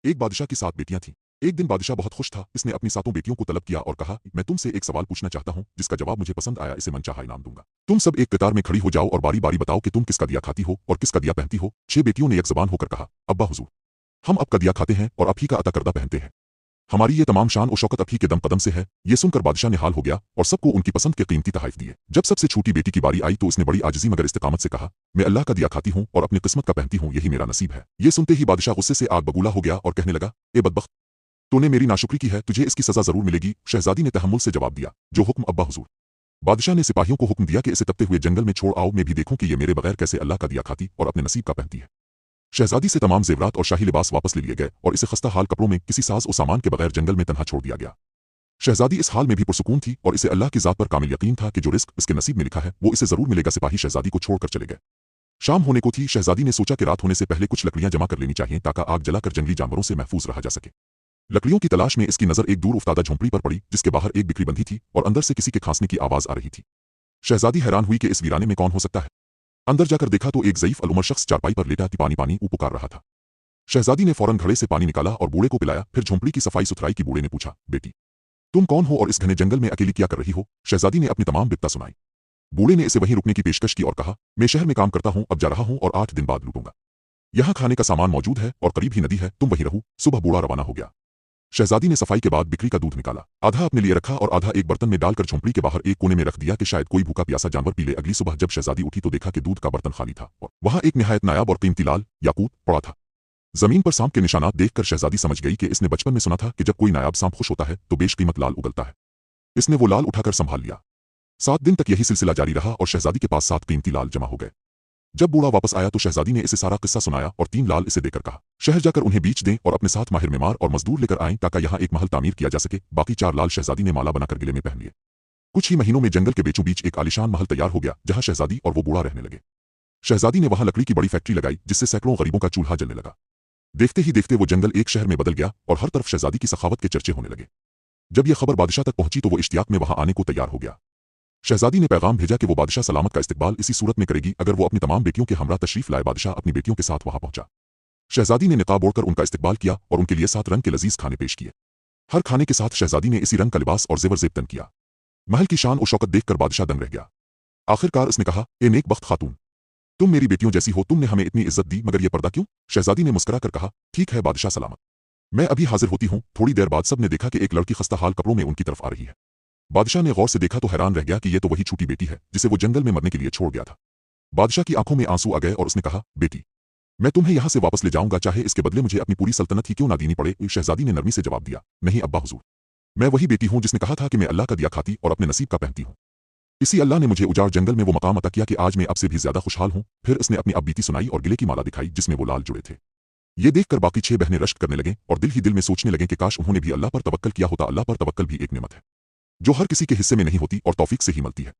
एक बादशाह की 7 बेटियां थीं। एक दिन बादशाह बहुत खुश था। इसने अपनी 7 बेटियों को तलब किया और कहा, मैं तुमसे एक सवाल पूछना चाहता हूं, जिसका जवाब मुझे पसंद आया इसे मनचाहा इनाम दूंगा। तुम सब एक कतार में खड़ी हो जाओ और बारी बारी बताओ कि तुम किसका दिया खाती हो और किसका दिया पहनती हो। 6 बेटियों ने एक जबान होकर कहा, अब्बा हुजूर, हम अब का दिया खाते हैं और आप ही का अता करदा पहनते हैं। हमारी ये तमाम शान और शौकत आप ही के दम कदम से है। ये सुनकर बादशाह निहाल हो गया और सबको उनकी पसंद के कीमती तोहफे दिए। जब सबसे छोटी बेटी की बारी आई तो उसने बड़ी आजिज़ी मगर इस्तिकामत से कहा, मैं अल्लाह का दिया खाती हूँ और अपनी किस्मत का पहनती हूँ, यही मेरा नसीब है। ये सुनते ही बादशाह गुस्से से आग बबूला हो गया और कहने लगा, ए बदबख्त, तूने मेरी नाशुक्री की है, तुझे इसकी सजा जरूर मिलेगी। शहजादी ने तहम्मुल से जवाब दिया, जो हुक्म अब्बा हुजूर। बादशाह ने सिपाहियों को हुक्म दिया कि इसे तपते हुए जंगल में छोड़ आओ, मैं भी देखूं कि ये मेरे बगैर कैसे अल्लाह का दिया खाती और अपने नसीब का पहनती है। शहजादी से तमाम जेवरात और शाही लिबास वापस ले लिए गए और इसे खस्ता हाल कपड़ों में किसी साज और सामान के बगैर जंगल में तन्हा छोड़ दिया गया। शहजादी इस हाल में भी पुरसुकून थी और इसे अल्लाह की जात पर कामिल यकीन था कि जो रिस्क इसके नसीब में लिखा है वो इसे जरूर मिलेगा। सिपाही शहजादी को छोड़कर चले गए। शाम होने को थी। शहजादी ने सोचा कि रात होने से पहले कुछ लकड़ियां जमा कर लेनी चाहिए ताकि आग जलाकर जंगली जानवरों से महफूज रहा जा सके। लकड़ियों की तलाश में इसकी नजर एक दूर उफ्तादा झोंपड़ी पर पड़ी, जिसके बाहर एक बिक्री बंधी थी और अंदर से किसी के खांसने की आवाज आ रही थी। शहजादी हैरान हुई कि इस वीराने में कौन हो सकता है। अंदर जाकर देखा तो एक ज़ईफ अलउमर शख्स चारपाई पर लेटा पानी पानी पुकार रहा था। शहजादी ने फौरन घड़े से पानी निकाला और बूढ़े को पिलाया। फिर झोंपड़ी की सफाई सुथराई की बूढ़े ने पूछा, बेटी, तुम कौन हो और इस घने जंगल में अकेली क्या कर रही हो। शहजादी ने अपनी तमाम बिपता सुनाई। बूढ़े ने इसे वहीं रुकने की पेशकश की और कहा, मैं शहर में काम करता हूं, अब जा रहा हूं और 8 दिन बाद लौटूंगा। यहाँ खाने का सामान मौजूद है और करीब ही नदी है, तुम वहीं रहो। सुबह बूढ़ा रवाना हो गया। शहजादी ने सफाई के बाद बिक्री का दूध निकाला, आधा अपने लिए रखा और आधा एक बर्तन में डालकर झोंपड़ी के बाहर एक कोने में रख दिया कि शायद कोई भूखा प्यासा जानवर पी ले। अगली सुबह जब शहजादी उठी तो देखा कि दूध का बर्तन खाली था और वहां एक निहायत नायाब और कीमती लाल याकूत पड़ा था। जमीन पर सांप के निशानात देखकर शहजादी समझ गई कि इसने बचपन में सुना था कि जब कोई नायाब सांप खुश होता है तो बेशकीमत लाल उगलता है। इसने वो लाल उठाकर संभाल लिया। 7 दिन तक यही सिलसिला जारी रहा और शहजादी के पास 7 कीमती लाल जमा हो गए। जब बूढ़ा वापस आया तो शहजादी ने इसे सारा किस्सा सुनाया और 3 लाल इसे देकर कहा, शहर जाकर उन्हें बेच दें और अपने साथ माहिर मेमार और मजदूर लेकर आएं ताकि यहाँ एक महल तामीर किया जा सके। बाकी 4 लाल शहजादी ने माला बनाकर गिले में पहन लिए। कुछ ही महीनों में जंगल के बीचों बीच एक आलिशान महल तैयार हो गया जहाँ शहजादी और वो बूढ़ा रहने लगे। शहजादी ने वहां लकड़ी की बड़ी फैक्ट्री लगाई जिससे सैकड़ों गरीबों का चूल्हा जलने लगा। देखते ही देखते वो जंगल एक शहर में बदल गया और हर तरफ शहजादी की सखावत के चर्चे होने लगे। जब यह खबर बादशाह तक पहुंची तो वो इश्तियाक में वहां आने को तैयार हो गया। शहजादी ने पैगाम भेजा कि वो बादशाह सलामत का इस्तकबाल इसी सूरत में करेगी अगर वो अपनी तमाम बेटियों के हमरा तशरीफ लाए। बादशाह अपनी बेटियों के साथ वहां पहुंचा। शहजादी ने निकाब ओढ़कर उनका इस्तकबाल किया और उनके लिए 7 रंग के लजीज खाने पेश किए। हर खाने के साथ शहजादी ने इसी रंग का लिबास और जेवर जेब तन किया। महल की शान और शौकत देखकर बादशाह दंग रह गया। आखिरकार उसने कहा, ए नेकबख्त खातून, तुम मेरी बेटियों जैसी हो, तुमने हमें इतनी इज्जत दी मगर यह पर्दा क्यों। शहजादी ने मुस्कुरा कर कहा, ठीक है बादशाह सलामत, मैं अभी हाजिर होती हूँ। थोड़ी देर बाद सब ने देखा कि एक लड़की खस्ता हाल कपड़ों में उनकी तरफ आ रही है। बादशाह ने गौर से देखा तो हैरान रह गया कि यह तो वही छोटी बेटी है जिसे वो जंगल में मरने के लिए छोड़ गया था। बादशाह की आंखों में आंसू आ गए और उसने कहा, बेटी, मैं तुम्हें यहां से वापस ले जाऊंगा, चाहे इसके बदले मुझे अपनी पूरी सल्तनत ही क्यों ना देनी पड़े। शहजादी ने नरमी से जवाब दिया, नहीं अब्बा हुजूर, मैं वही बेटी हूं जिसने कहा था कि मैं अल्लाह का दिया खाती और अपने नसीब का पहनती हूं। इसी अल्लाह ने मुझे उजाड़ जंगल में वो मकाम अता किया कि आज मैं अब से भी ज्यादा खुशहाल हूं। फिर इसने अपनी अब बीती सुनाई और गिले की माला दिखाई जिसमें वो लाल जुड़े थे। ये देखकर बाकी 6 बहनें रश्क करने लगें और दिल ही दिल में सोचने लगें कि काश उन्होंने भी अल्लाह पर तवक्कल किया होता। अल्लाह पर तवक्कल भी एक नेमत है जो हर किसी के हिस्से में नहीं होती और तौफीक से ही मिलती है।